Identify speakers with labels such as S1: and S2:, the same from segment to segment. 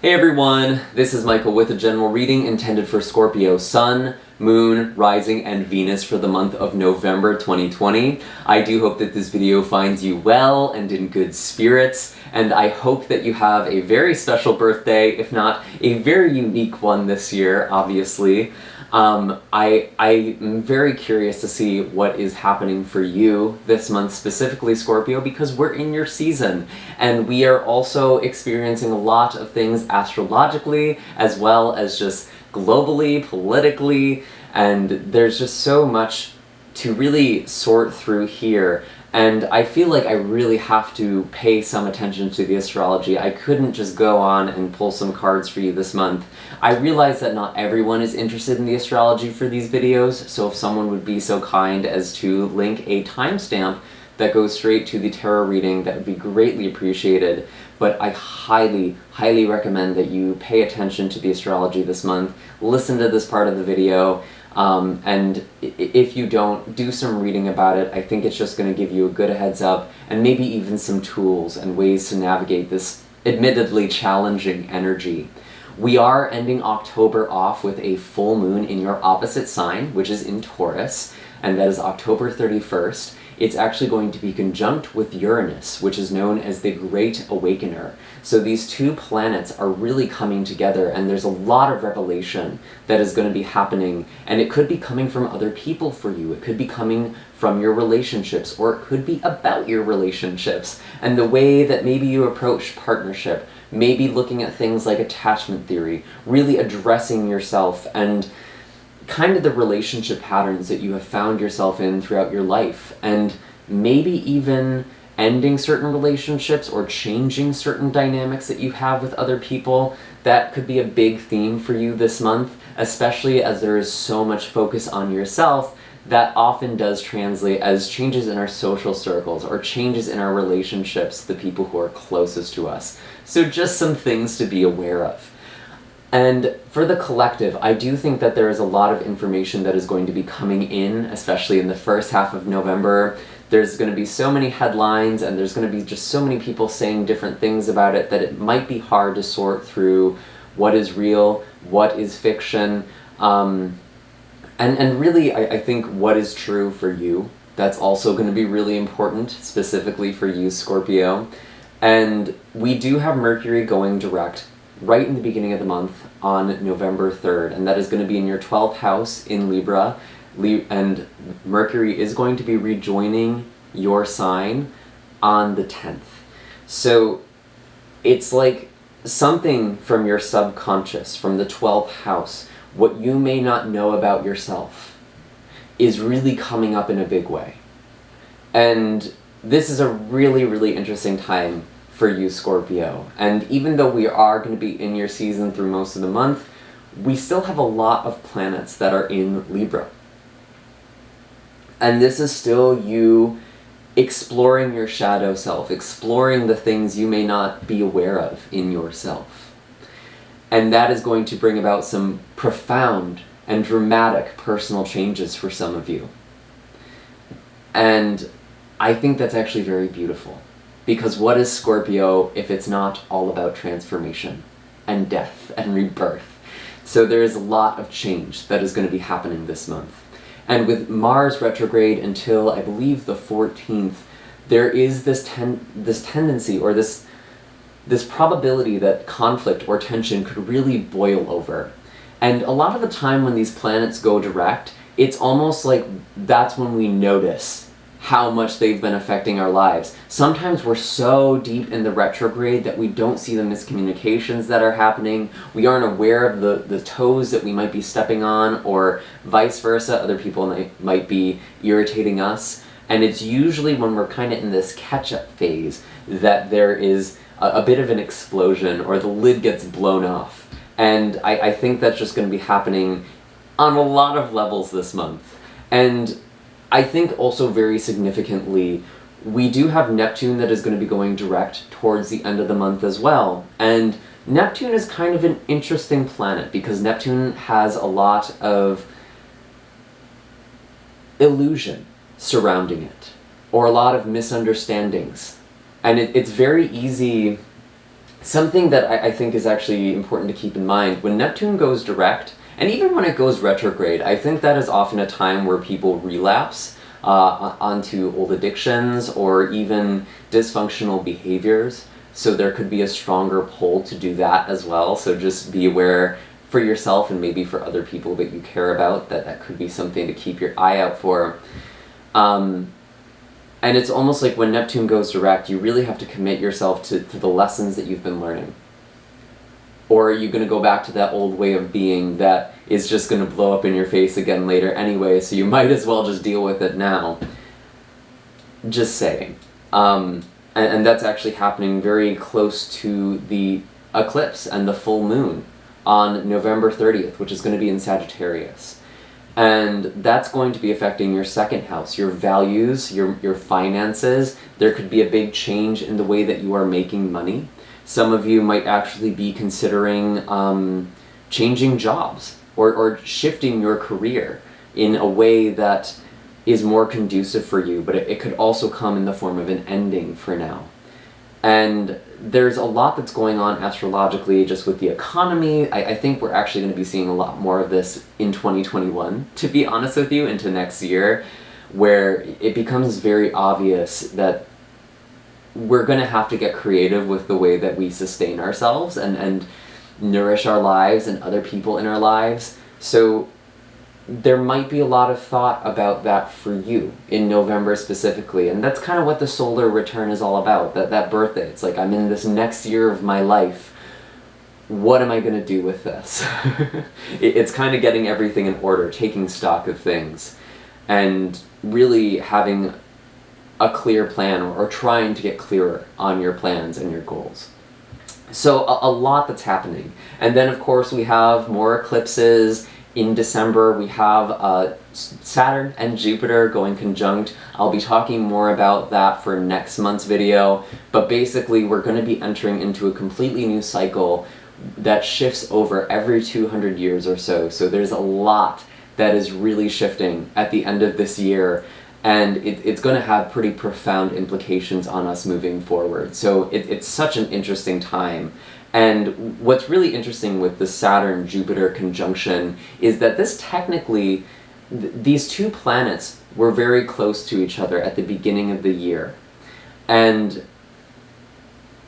S1: Hey everyone, this is Michael with a general reading intended for Scorpio Sun, Moon, Rising, and Venus for the month of November 2020. I do hope that this video finds you well and in good spirits, and I hope that you have a very special birthday, if not a very unique one this year, obviously. I'm very curious to see what is happening for you this month, specifically Scorpio, because we're in your season, and we are also experiencing a lot of things astrologically, as well as just globally, politically, and there's just so much to really sort through here. And I feel like I really have to pay some attention to the astrology. I couldn't just go on and pull some cards for you this month. I realize that not everyone is interested in the astrology for these videos, so if someone would be so kind as to link a timestamp that goes straight to the tarot reading, that would be greatly appreciated. But I highly, highly recommend that you pay attention to the astrology this month, listen to this part of the video, and if you don't, do some reading about it. I think it's just going to give you a good heads up, and maybe even some tools and ways to navigate this admittedly challenging energy. We are ending October off with a full moon in your opposite sign, which is in Taurus, and that is October 31st. It's actually going to be conjunct with Uranus, which is known as the Great Awakener. So these two planets are really coming together, and there's a lot of revelation that is going to be happening, and it could be coming from other people for you. It could be coming from your relationships, or it could be about your relationships, and the way that maybe you approach partnership, maybe looking at things like attachment theory, really addressing yourself and kind of the relationship patterns that you have found yourself in throughout your life, and maybe even ending certain relationships or changing certain dynamics that you have with other people. That could be a big theme for you this month, especially as there is so much focus on yourself. That often does translate as changes in our social circles or changes in our relationships, the people who are closest to us. So just some things to be aware of. And for the collective, I do think that there is a lot of information that is going to be coming in, especially in the first half of November. There's going to be so many headlines, and there's going to be just so many people saying different things about it that it might be hard to sort through what is real, what is fiction, and really I think what is true for you. That's also going to be really important, specifically for you, Scorpio. And we do have Mercury going direct right in the beginning of the month on November 3rd, and that is going to be in your 12th house in Libra, and Mercury is going to be rejoining your sign on the 10th. So it's like something from your subconscious, from the 12th house, what you may not know about yourself, is really coming up in a big way. And this is a really, really interesting time for you, Scorpio. And even though we are going to be in your season through most of the month, we still have a lot of planets that are in Libra. And this is still you exploring your shadow self, exploring the things you may not be aware of in yourself. And that is going to bring about some profound and dramatic personal changes for some of you. And I think that's actually very beautiful. Because what is Scorpio if it's not all about transformation and death and rebirth? So there is a lot of change that is going to be happening this month. And with Mars retrograde until, I believe, the 14th, there is this tendency, or this probability that conflict or tension could really boil over. And a lot of the time when these planets go direct, it's almost like that's when we notice how much they've been affecting our lives. Sometimes we're so deep in the retrograde that we don't see the miscommunications that are happening. We aren't aware of the toes that we might be stepping on, or vice versa. Other people might be irritating us. And it's usually when we're kind of in this catch-up phase that there is a bit of an explosion, or the lid gets blown off. And I think that's just going to be happening on a lot of levels this month. And I think also very significantly, we do have Neptune that is going to be going direct towards the end of the month as well. And Neptune is kind of an interesting planet because Neptune has a lot of illusion surrounding it, or a lot of misunderstandings. And it's very easy Something that I think is actually important to keep in mind, when Neptune goes direct, and even when it goes retrograde, I think that is often a time where people relapse onto old addictions or even dysfunctional behaviors. So there could be a stronger pull to do that as well. So just be aware for yourself and maybe for other people that you care about, that could be something to keep your eye out for. And it's almost like when Neptune goes direct, you really have to commit yourself to the lessons that you've been learning. Or are you going to go back to that old way of being that is just going to blow up in your face again later anyway, so you might as well just deal with it now. Just saying. And that's actually happening very close to the eclipse and the full moon on November 30th, which is going to be in Sagittarius. And that's going to be affecting your second house, your values, your finances. There could be a big change in the way that you are making money. Some of you might actually be considering changing jobs or shifting your career in a way that is more conducive for you, but it could also come in the form of an ending for now. And there's a lot that's going on astrologically just with the economy. I think we're actually going to be seeing a lot more of this in 2021, to be honest with you, into next year, where it becomes very obvious that we're going to have to get creative with the way that we sustain ourselves and nourish our lives and other people in our lives. So there might be a lot of thought about that for you in November specifically, and that's kind of what the solar return is all about, that birthday. It's like, I'm in this next year of my life. What am I going to do with this? It's kind of getting everything in order, taking stock of things, and really having a clear plan, or trying to get clearer on your plans and your goals. So a lot that's happening. And then of course we have more eclipses. In December we have Saturn and Jupiter going conjunct. I'll be talking more about that for next month's video, but basically we're going to be entering into a completely new cycle that shifts over every 200 years or so. So there's a lot that is really shifting at the end of this year, and it's going to have pretty profound implications on us moving forward. So it's such an interesting time. And what's really interesting with the Saturn-Jupiter conjunction is that this technically, these two planets were very close to each other at the beginning of the year. And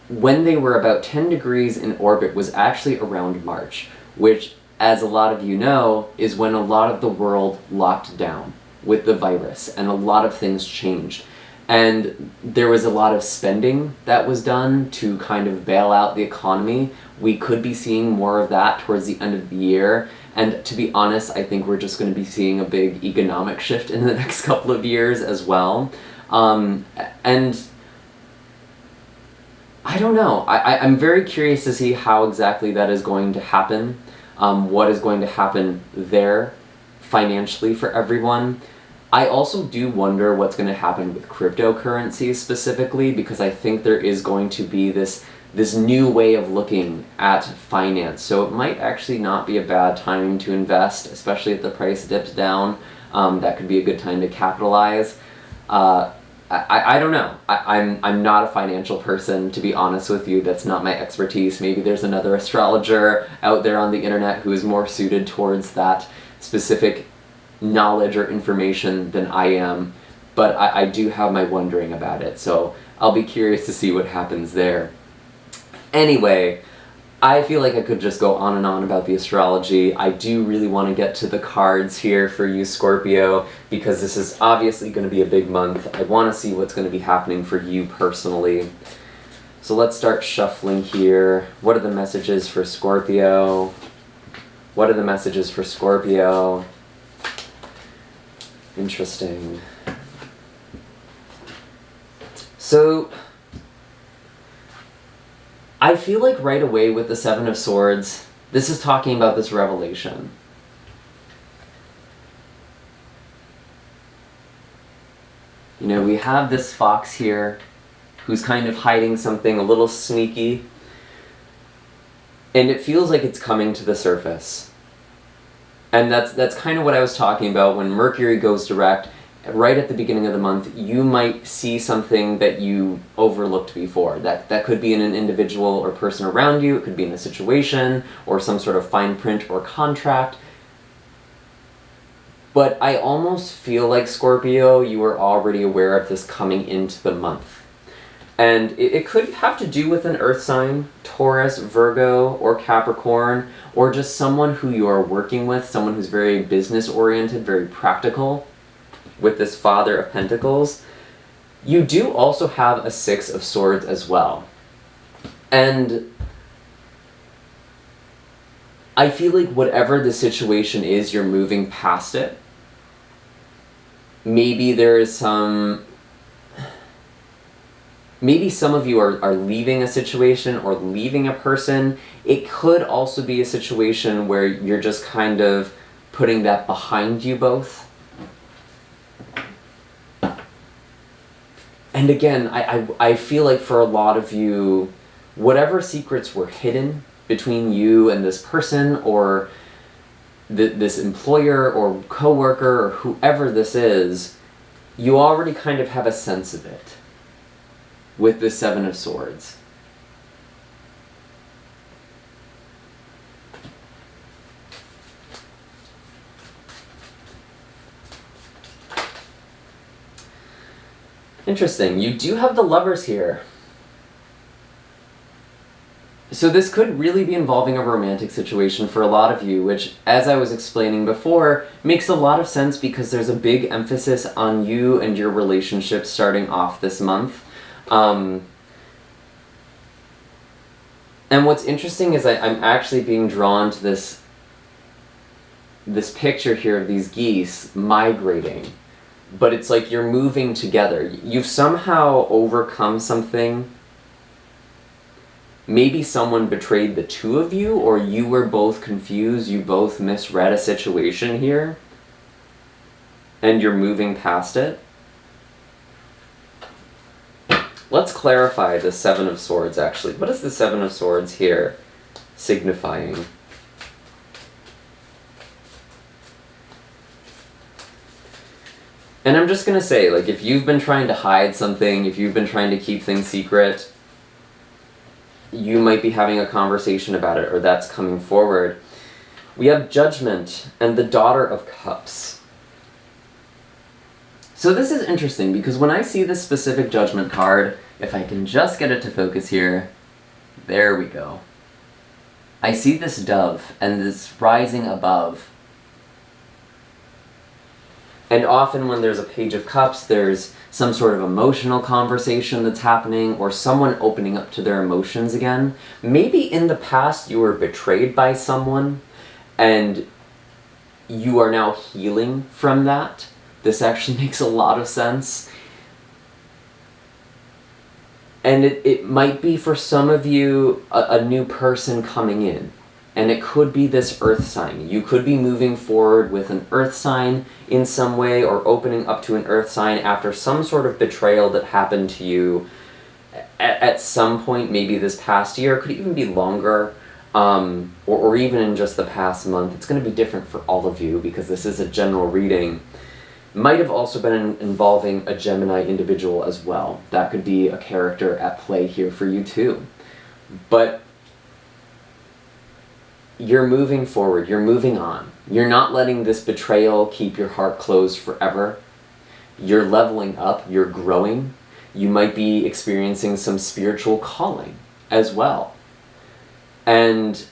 S1: when they were about 10 degrees in orbit was actually around March, which, as a lot of you know, is when a lot of the world locked down with the virus, and a lot of things changed. And there was a lot of spending that was done to kind of bail out the economy. We could be seeing more of that towards the end of the year. And to be honest, I think we're just going to be seeing a big economic shift in the next couple of years as well. And I don't know. I'm very curious to see how exactly that is going to happen. What is going to happen there financially for everyone. I also do wonder what's going to happen with cryptocurrencies specifically, because I think there is going to be this new way of looking at finance. So it might actually not be a bad time to invest, especially if the price dips down. That could be a good time to capitalize. I don't know. I'm not a financial person, to be honest with you. That's not my expertise. Maybe there's another astrologer out there on the internet who is more suited towards that specific knowledge or information than I am, but I do have my wondering about it, so I'll be curious to see what happens there. Anyway, I feel like I could just go on and on about the astrology. I do really want to get to the cards here for you, Scorpio, because this is obviously going to be a big month. I want to see what's going to be happening for you personally. So let's start shuffling here. What are the messages for Scorpio? What are the messages for Scorpio? Interesting. So, I feel like right away with the Seven of Swords, this is talking about this revelation. You know, we have this fox here who's kind of hiding something a little sneaky, and it feels like it's coming to the surface. And that's kind of what I was talking about when Mercury goes direct. right at the beginning of the month, you might see something that you overlooked before. That could be in an individual or person around you, it could be in a situation, or some sort of fine print or contract. But I almost feel like, Scorpio, you were already aware of this coming into the month. And it could have to do with an earth sign, Taurus, Virgo, or Capricorn, or just someone who you are working with, someone who's very business-oriented, very practical, with this Father of Pentacles. You do also have a Six of Swords as well. And I feel like whatever the situation is, you're moving past it. Maybe there is some... Maybe some of you are leaving a situation or leaving a person. It could also be a situation where you're just kind of putting that behind you both. And again, I feel like for a lot of you, whatever secrets were hidden between you and this person, or this employer or coworker, or whoever this is, you already kind of have a sense of it with the Seven of Swords. Interesting. You do have the Lovers here. So this could really be involving a romantic situation for a lot of you, which, as I was explaining before, makes a lot of sense because there's a big emphasis on you and your relationship starting off this month. And what's interesting is I'm actually being drawn to this picture here of these geese migrating. But it's like you're moving together. You've somehow overcome something. Maybe someone betrayed the two of you, or you were both confused, you both misread a situation here, and you're moving past it. Let's clarify the Seven of Swords, actually. What is the Seven of Swords here signifying? And I'm just gonna say, like, if you've been trying to hide something, if you've been trying to keep things secret, you might be having a conversation about it, or that's coming forward. We have Judgment and the Daughter of Cups. So this is interesting, because when I see this specific Judgment card, if I can just get it to focus here, there we go. I see this dove, and this rising above. And often when there's a Page of Cups, there's some sort of emotional conversation that's happening, or someone opening up to their emotions again. Maybe in the past you were betrayed by someone, and you are now healing from that. This actually makes a lot of sense. And it might be for some of you a new person coming in. And it could be this earth sign. You could be moving forward with an earth sign in some way, or opening up to an earth sign after some sort of betrayal that happened to you at some point, maybe this past year. It could even be longer, or even in just the past month. It's going to be different for all of you because this is a general reading. Might have also been involving a Gemini individual as well. That could be a character at play here for you too. But you're moving forward, you're moving on. You're not letting this betrayal keep your heart closed forever. You're leveling up, you're growing. You might be experiencing some spiritual calling as well. And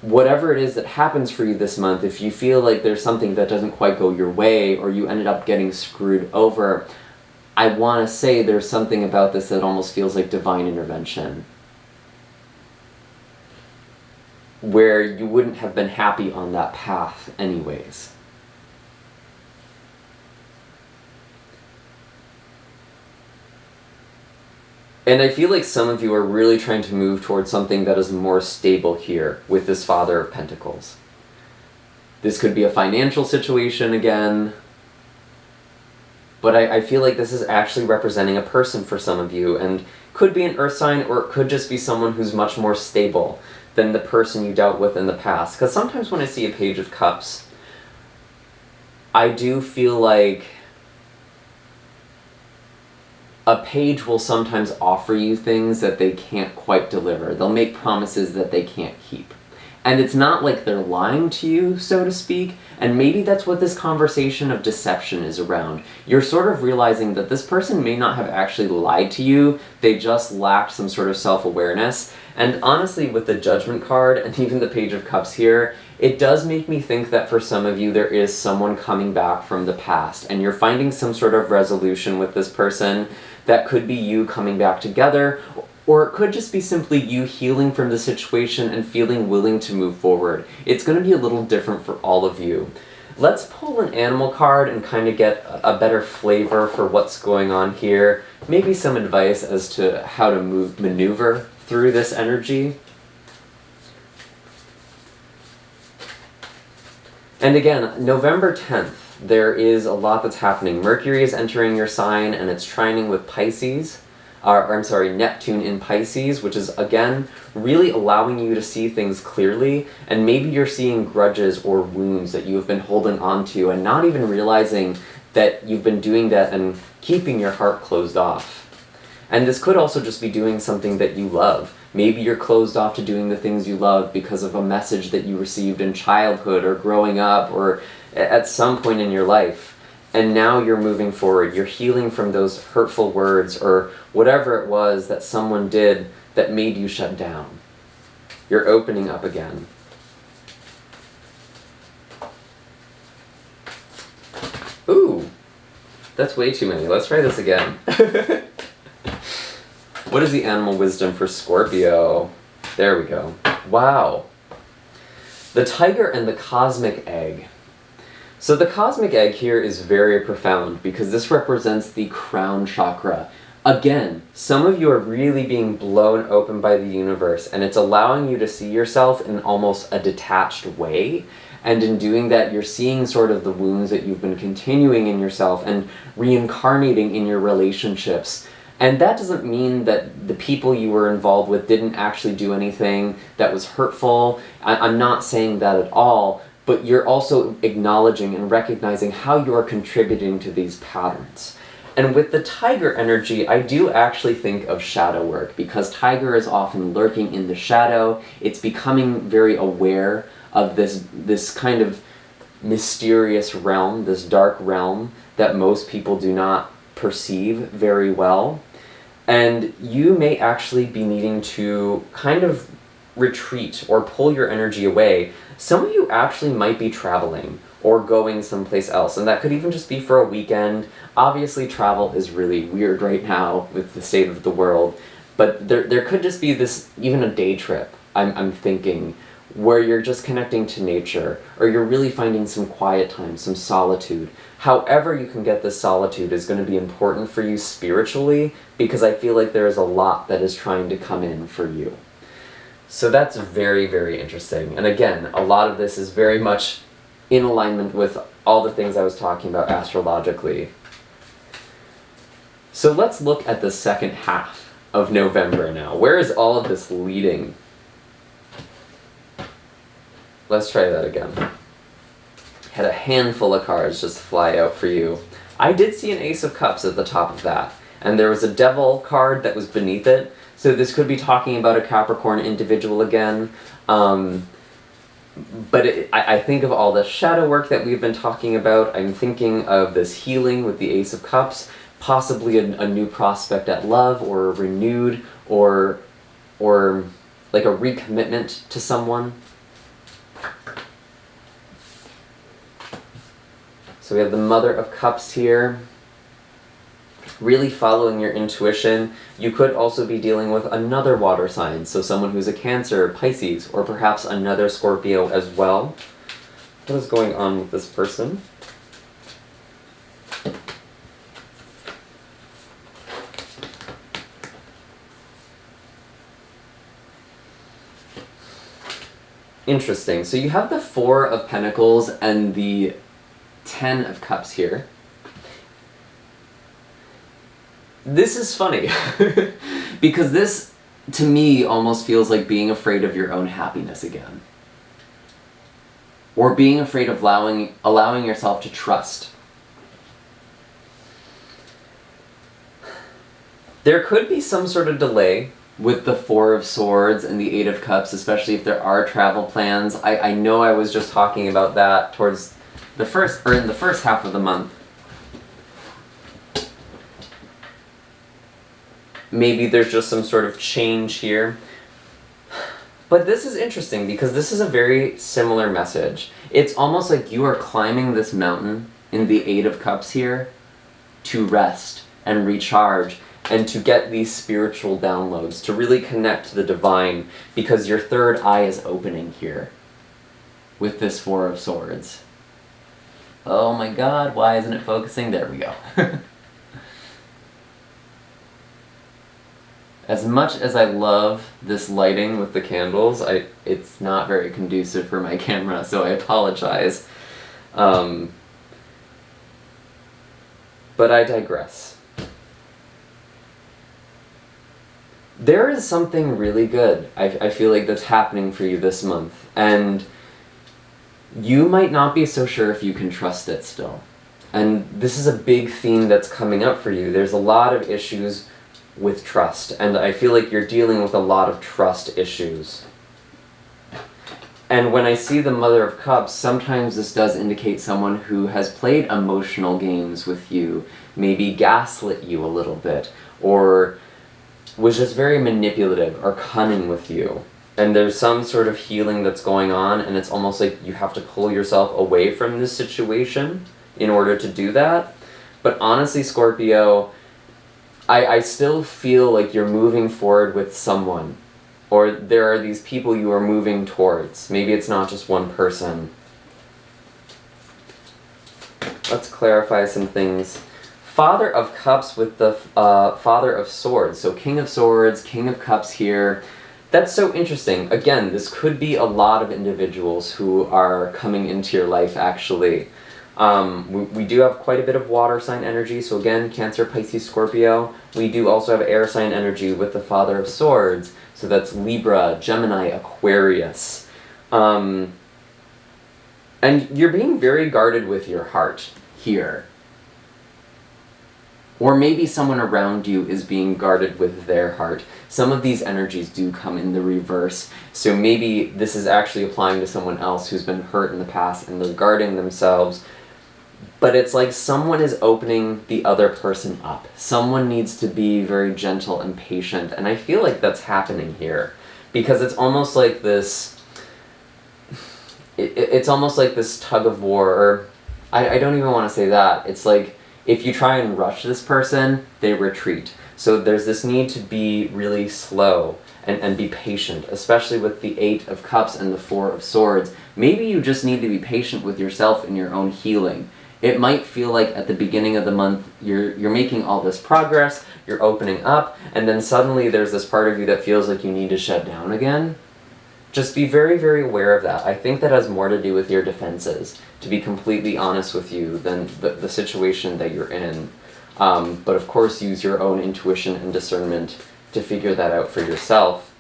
S1: whatever it is that happens for you this month, if you feel like there's something that doesn't quite go your way, or you ended up getting screwed over, I want to say there's something about this that almost feels like divine intervention, where you wouldn't have been happy on that path anyways. And I feel like some of you are really trying to move towards something that is more stable here with this Father of Pentacles. This could be a financial situation again, but I feel like this is actually representing a person for some of you, and could be an earth sign, or it could just be someone who's much more stable than the person you dealt with in the past. Because sometimes when I see a Page of Cups, I do feel like a page will sometimes offer you things that they can't quite deliver. They'll make promises that they can't keep. And it's not like they're lying to you, so to speak, and maybe that's what this conversation of deception is around. You're sort of realizing that this person may not have actually lied to you, they just lacked some sort of self-awareness. And honestly, with the Judgment card, and even the Page of Cups here, it does make me think that for some of you there is someone coming back from the past, and you're finding some sort of resolution with this person. That could be you coming back together, or it could just be simply you healing from the situation and feeling willing to move forward. It's going to be a little different for all of you. Let's pull an animal card and kind of get a better flavor for what's going on here. Maybe some advice as to how to maneuver through this energy. And again, November 10th, there is a lot that's happening. Mercury is entering your sign and it's trining with Pisces. Neptune in Pisces, which is, again, really allowing you to see things clearly, and maybe you're seeing grudges or wounds that you have been holding on to and not even realizing that you've been doing that and keeping your heart closed off. And this could also just be doing something that you love. Maybe you're closed off to doing the things you love because of a message that you received in childhood or growing up or at some point in your life. And now you're moving forward, you're healing from those hurtful words or whatever it was that someone did that made you shut down. You're opening up again. Ooh, that's way too many. Let's try this again. What is the animal wisdom for Scorpio? There we go. Wow. The tiger and the cosmic egg. So the cosmic egg here is very profound because this represents the crown chakra. Again, some of you are really being blown open by the universe, and it's allowing you to see yourself in almost a detached way. And in doing that, you're seeing sort of the wounds that you've been continuing in yourself and reincarnating in your relationships. And that doesn't mean that the people you were involved with didn't actually do anything that was hurtful. I'm not saying that at all. But you're also acknowledging and recognizing how you are contributing to these patterns. And with the tiger energy, I do actually think of shadow work, because tiger is often lurking in the shadow. It's becoming very aware of this kind of mysterious realm, this dark realm that most people do not perceive very well. And you may actually be needing to kind of retreat or pull your energy away. Some of you actually might be traveling or going someplace else, and that could even just be for a weekend. Obviously, travel is really weird right now with the state of the world, but there could just be this, even a day trip, I'm thinking, where you're just connecting to nature, or you're really finding some quiet time, some solitude. However you can get this solitude is going to be important for you spiritually, because I feel like there is a lot that is trying to come in for you. So that's very, very interesting. And again, a lot of this is very much in alignment with all the things I was talking about astrologically. So let's look at the second half of November now. Where is all of this leading? Let's try that again. Had a handful of cards just fly out for you. I did see an Ace of Cups at the top of that, and there was a Devil card that was beneath it. So this could be talking about a Capricorn individual again. But I think of all the shadow work that we've been talking about. I'm thinking of this healing with the Ace of Cups, possibly a new prospect at love, or a renewed, or like a recommitment to someone. So we have the Mother of Cups here. Really following your intuition. You could also be dealing with another water sign, so someone who's a Cancer, Pisces, or perhaps another Scorpio as well. What is going on with this person? Interesting. So you have the Four of Pentacles and the Ten of Cups here. This is funny, because this, to me, almost feels like being afraid of your own happiness again. Or being afraid of allowing yourself to trust. There could be some sort of delay with the Four of Swords and the Eight of Cups, especially if there are travel plans. I know I was just talking about that towards the first, or in the first half of the month. Maybe there's just some sort of change here. But this is interesting because this is a very similar message. It's almost like you are climbing this mountain in the Eight of Cups here to rest and recharge and to get these spiritual downloads, to really connect to the divine, because your third eye is opening here with this Four of Swords. Oh my god, why isn't it focusing? There we go. As much as I love this lighting with the candles, it's not very conducive for my camera, so I apologize. But I digress. There is something really good, I feel like, that's happening for you this month, and you might not be so sure if you can trust it still. And this is a big theme that's coming up for you. There's a lot of issues with trust, and I feel like you're dealing with a lot of trust issues. And when I see the Mother of Cups, sometimes this does indicate someone who has played emotional games with you, maybe gaslit you a little bit, or was just very manipulative or cunning with you. And there's some sort of healing that's going on, and it's almost like you have to pull yourself away from this situation in order to do that. But honestly, Scorpio, I still feel like you're moving forward with someone, or there are these people you are moving towards. Maybe it's not just one person. Let's clarify some things. Father of Cups with the Father of Swords. So King of Swords, King of Cups here. That's so interesting. Again, this could be a lot of individuals who are coming into your life, actually. We do have quite a bit of water sign energy, so again, Cancer, Pisces, Scorpio. We do also have air sign energy with the Father of Swords, so that's Libra, Gemini, Aquarius. And you're being very guarded with your heart here. Or maybe someone around you is being guarded with their heart. Some of these energies do come in the reverse, so maybe this is actually applying to someone else who's been hurt in the past and they're guarding themselves. But it's like someone is opening the other person up. Someone needs to be very gentle and patient, and I feel like that's happening here. Because it's almost like this... It's almost like this tug of war, or... I don't even want to say that. It's like, if you try and rush this person, they retreat. So there's this need to be really slow and be patient, especially with the Eight of Cups and the Four of Swords. Maybe you just need to be patient with yourself in your own healing. It might feel like at the beginning of the month you're making all this progress, you're opening up, and then suddenly there's this part of you that feels like you need to shut down again. Just be very, very aware of that. I think that has more to do with your defenses, to be completely honest with you, than the situation that you're in. But of course, use your own intuition and discernment to figure that out for yourself.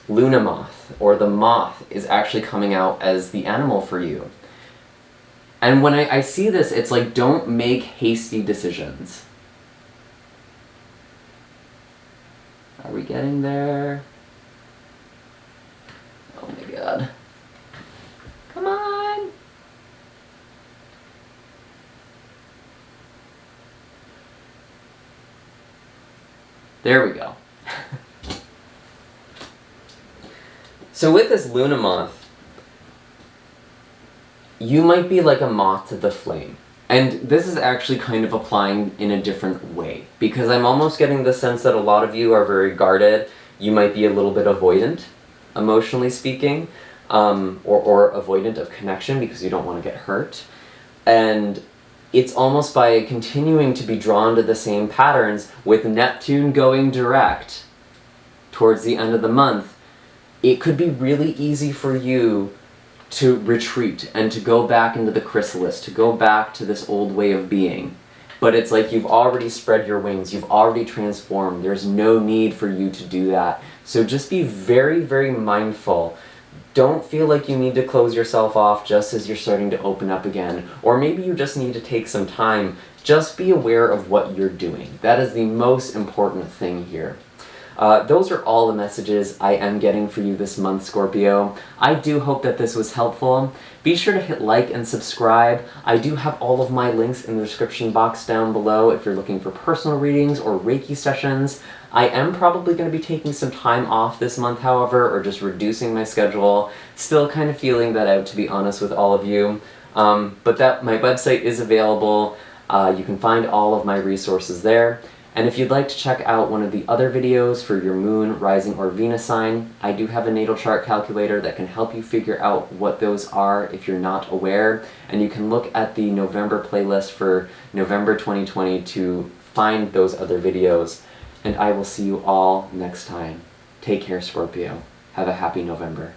S1: Luna Moth, or the moth, is actually coming out as the animal for you. And when I see this, it's like, don't make hasty decisions. Are we getting there? Oh my god. Come on! There we go. So with this Luna Moth, you might be like a moth to the flame. And this is actually kind of applying in a different way, because I'm almost getting the sense that a lot of you are very guarded. You might be a little bit avoidant, emotionally speaking, or avoidant of connection because you don't want to get hurt. And it's almost by continuing to be drawn to the same patterns, with Neptune going direct towards the end of the month, it could be really easy for you to retreat and to go back into the chrysalis, to go back to this old way of being. But it's like you've already spread your wings, you've already transformed, there's no need for you to do that. So just be very, very mindful Don't feel like you need to close yourself off just as you're starting to open up again, or maybe you just need to take some time. Just be aware of what you're doing. That is the most important thing here. Those are all the messages I am getting for you this month, Scorpio. I do hope that this was helpful. Be sure to hit like and subscribe. I do have all of my links in the description box down below if you're looking for personal readings or Reiki sessions. I am probably going to be taking some time off this month, however, or just reducing my schedule. Still kind of feeling that out, to be honest with all of you. But my website is available. You can find all of my resources there. And if you'd like to check out one of the other videos for your moon, rising, or Venus sign, I do have a natal chart calculator that can help you figure out what those are if you're not aware. And you can look at the November playlist for November 2020 to find those other videos. And I will see you all next time. Take care, Scorpio. Have a happy November.